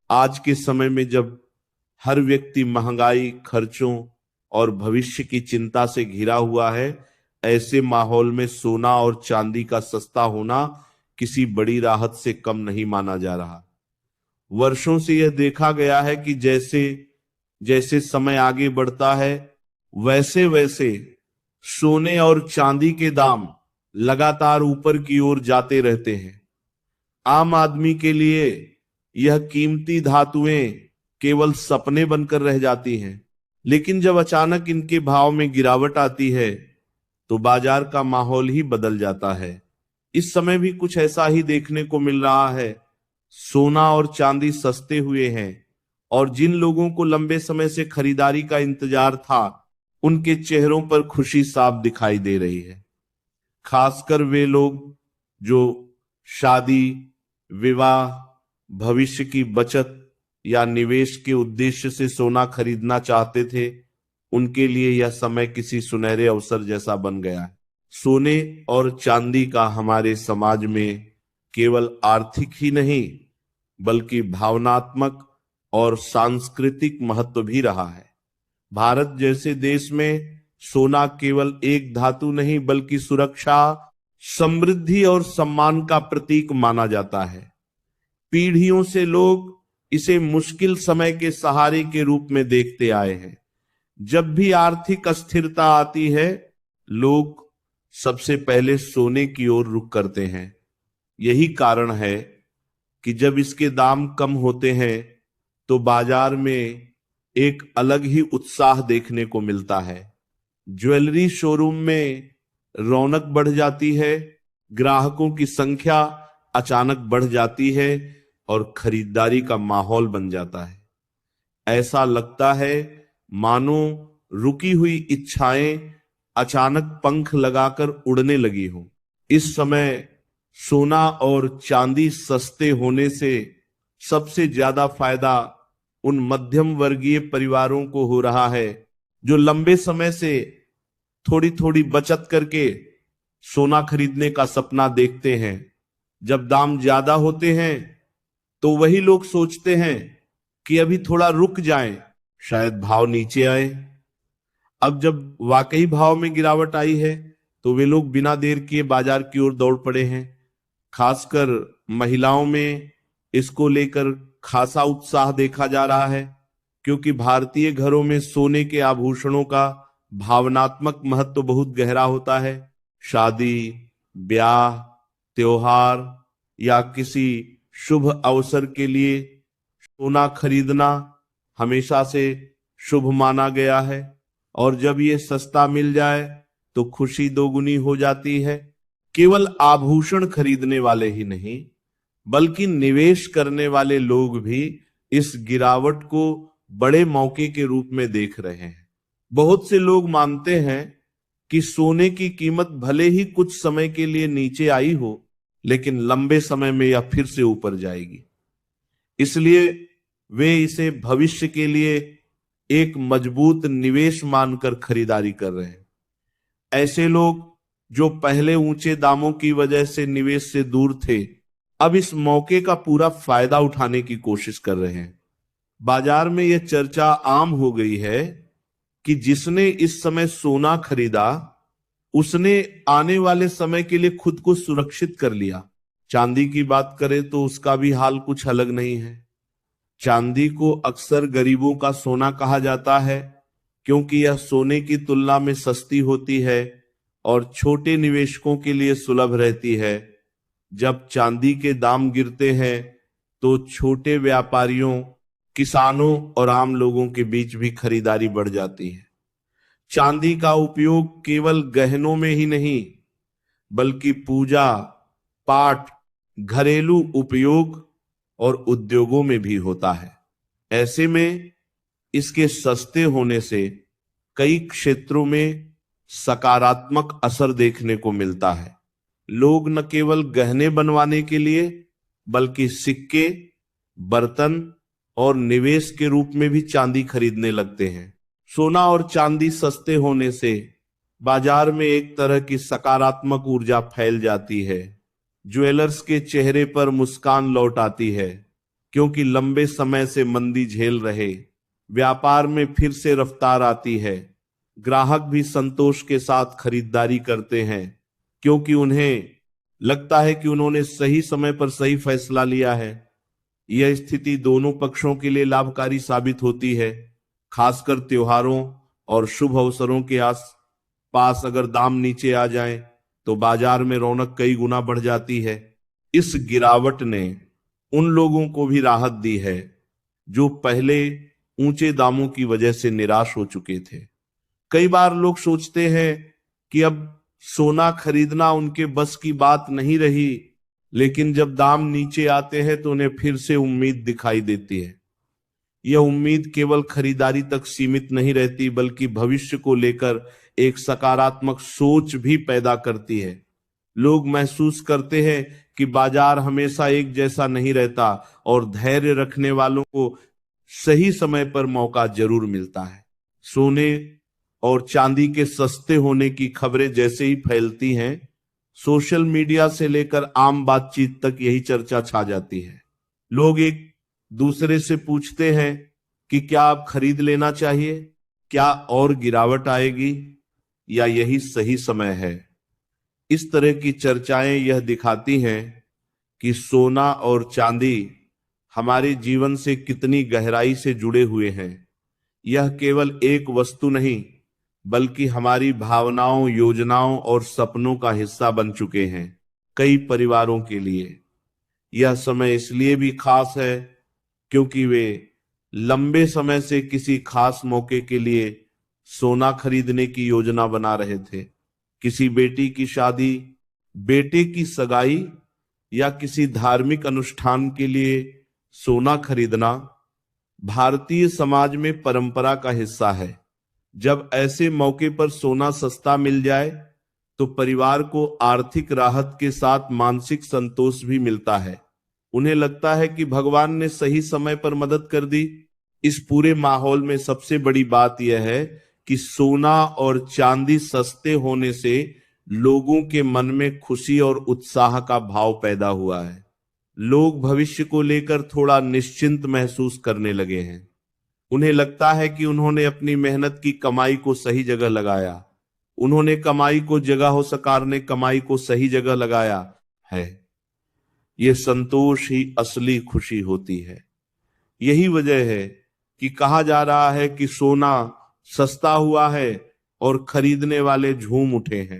आज के समय में जब हर व्यक्ति महंगाई, खर्चों और भविष्य की चिंता से घिरा हुआ है, ऐसे माहौल में सोना और चांदी का सस्ता होना किसी बड़ी राहत से कम नहीं माना जा रहा। वर्षों से यह देखा गया है कि जैसे जैसे समय आगे बढ़ता है, वैसे वैसे सोने और चांदी के दाम लगातार ऊपर की ओर जाते रहते हैं। आम आदमी के लिए यह कीमती धातुएं केवल सपने बनकर रह जाती हैं, लेकिन जब अचानक इनके भाव में गिरावट आती है तो बाजार का माहौल ही बदल जाता है। इस समय भी कुछ ऐसा ही देखने को मिल रहा है। सोना और चांदी सस्ते हुए हैं और जिन लोगों को लंबे समय से खरीदारी का इंतजार था, उनके चेहरों पर खुशी साफ दिखाई दे रही है। खासकर वे लोग जो शादी, विवाह, भविष्य की बचत या निवेश के उद्देश्य से सोना खरीदना चाहते थे, उनके लिए यह समय किसी सुनहरे अवसर जैसा बन गया है। सोने और चांदी का हमारे समाज में केवल आर्थिक ही नहीं, बल्कि भावनात्मक और सांस्कृतिक महत्व भी रहा है। भारत जैसे देश में सोना केवल एक धातु नहीं, बल्कि सुरक्षा, समृद्धि और सम्मान का प्रतीक माना जाता है। पीढ़ियों से लोग इसे मुश्किल समय के सहारे के रूप में देखते आए हैं। जब भी आर्थिक अस्थिरता आती है, लोग सबसे पहले सोने की ओर रुख करते हैं। यही कारण है कि जब इसके दाम कम होते हैं तो बाजार में एक अलग ही उत्साह देखने को मिलता है। ज्वेलरी शोरूम में रौनक बढ़ जाती है, ग्राहकों की संख्या अचानक बढ़ जाती है और खरीदारी का माहौल बन जाता है। ऐसा लगता है मानो रुकी हुई इच्छाएं अचानक पंख लगाकर उड़ने लगी हो। इस समय सोना और चांदी सस्ते होने से सबसे ज्यादा फायदा उन मध्यम वर्गीय परिवारों को हो रहा है जो लंबे समय से थोड़ी थोड़ी बचत करके सोना खरीदने का सपना देखते हैं। जब दाम ज्यादा होते हैं तो वही लोग सोचते हैं कि अभी थोड़ा रुक जाएं, शायद भाव नीचे आए। अब जब वाकई भाव में गिरावट आई है तो वे लोग बिना देर किए बाजार की ओर दौड़ पड़े हैं। खासकर महिलाओं में इसको लेकर खासा उत्साह देखा जा रहा है, क्योंकि भारतीय घरों में सोने के आभूषणों का भावनात्मक महत्व बहुत गहरा होता है। शादी, ब्याह, त्योहार या किसी शुभ अवसर के लिए सोना खरीदना हमेशा से शुभ माना गया है, और जब ये सस्ता मिल जाए तो खुशी दोगुनी हो जाती है। केवल आभूषण खरीदने वाले ही नहीं, बल्कि निवेश करने वाले लोग भी इस गिरावट को बड़े मौके के रूप में देख रहे हैं। बहुत से लोग मानते हैं कि सोने की कीमत भले ही कुछ समय के लिए नीचे आई हो, लेकिन लंबे समय में यह फिर से ऊपर जाएगी। इसलिए वे इसे भविष्य के लिए एक मजबूत निवेश मानकर खरीदारी कर रहे हैं। ऐसे लोग जो पहले ऊंचे दामों की वजह से निवेश से दूर थे, अब इस मौके का पूरा फायदा उठाने की कोशिश कर रहे हैं। बाजार में यह चर्चा आम हो गई है कि जिसने इस समय सोना खरीदा, उसने आने वाले समय के लिए खुद को सुरक्षित कर लिया। चांदी की बात करें तो उसका भी हाल कुछ अलग नहीं है। चांदी को अक्सर गरीबों का सोना कहा जाता है, क्योंकि यह सोने की तुलना में सस्ती होती है और छोटे निवेशकों के लिए सुलभ रहती है। जब चांदी के दाम गिरते हैं तो छोटे व्यापारियों, किसानों और आम लोगों के बीच भी खरीदारी बढ़ जाती है। चांदी का उपयोग केवल गहनों में ही नहीं, बल्कि पूजा पाठ, घरेलू उपयोग और उद्योगों में भी होता है। ऐसे में इसके सस्ते होने से कई क्षेत्रों में सकारात्मक असर देखने को मिलता है। लोग न केवल गहने बनवाने के लिए, बल्कि सिक्के, बर्तन और निवेश के रूप में भी चांदी खरीदने लगते हैं। सोना और चांदी सस्ते होने से बाजार में एक तरह की सकारात्मक ऊर्जा फैल जाती है। ज्वेलर्स के चेहरे पर मुस्कान लौट आती है क्योंकि लंबे समय से मंदी झेल रहे। व्यापार में फिर से रफ्तार आती है। ग्राहक भी संतोष के साथ खरीदारी करते हैं, क्योंकि उन्हें लगता है कि उन्होंने सही समय पर सही फैसला लिया है। यह स्थिति दोनों पक्षों के लिए लाभकारी साबित होती है। खासकर त्योहारों और शुभ अवसरों के पास अगर दाम नीचे आ जाए तो बाजार में रौनक कई गुना बढ़ जाती है। इस गिरावट ने उन लोगों को भी राहत दी है जो पहले ऊंचे दामों की वजह से निराश हो चुके थे। कई बार लोग सोचते हैं कि अब सोना खरीदना उनके बस की बात नहीं रही, लेकिन जब दाम नीचे आते हैं तो उन्हें फिर से उम्मीद दिखाई देती है। यह उम्मीद केवल खरीदारी तक सीमित नहीं रहती, बल्कि भविष्य को लेकर एक सकारात्मक सोच भी पैदा करती है। लोग महसूस करते हैं कि बाजार हमेशा एक जैसा नहीं रहता और धैर्य रखने वालों को सही समय पर मौका जरूर मिलता है। सोने और चांदी के सस्ते होने की खबरें जैसे ही फैलती हैं, सोशल मीडिया से लेकर आम बातचीत तक यही चर्चा छा जाती है। लोग एक दूसरे से पूछते हैं कि क्या आप खरीद लेना चाहिए, क्या और गिरावट आएगी, या यही सही समय है। इस तरह की चर्चाएं यह दिखाती हैं कि सोना और चांदी हमारे जीवन से कितनी गहराई से जुड़े हुए हैं। यह केवल एक वस्तु नहीं, बल्कि हमारी भावनाओं, योजनाओं और सपनों का हिस्सा बन चुके हैं। कई परिवारों के लिए यह समय इसलिए भी खास है क्योंकि वे लंबे समय से किसी खास मौके के लिए सोना खरीदने की योजना बना रहे थे। किसी बेटी की शादी, बेटे की सगाई या किसी धार्मिक अनुष्ठान के लिए सोना खरीदना भारतीय समाज में परंपरा का हिस्सा है। जब ऐसे मौके पर सोना सस्ता मिल जाए तो परिवार को आर्थिक राहत के साथ मानसिक संतोष भी मिलता है। उन्हें लगता है कि भगवान ने सही समय पर मदद कर दी। इस पूरे माहौल में सबसे बड़ी बात यह है कि सोना और चांदी सस्ते होने से लोगों के मन में खुशी और उत्साह का भाव पैदा हुआ है। लोग भविष्य को लेकर थोड़ा निश्चिंत महसूस करने लगे हैं। उन्हें लगता है कि उन्होंने अपनी मेहनत की कमाई को सही जगह लगाया। उन्होंने कमाई को जगह सरकार ने कमाई को सही जगह लगाया है। यह संतोष ही असली खुशी होती है। यही वजह है कि कहा जा रहा है कि सोना सस्ता हुआ है और खरीदने वाले झूम उठे हैं।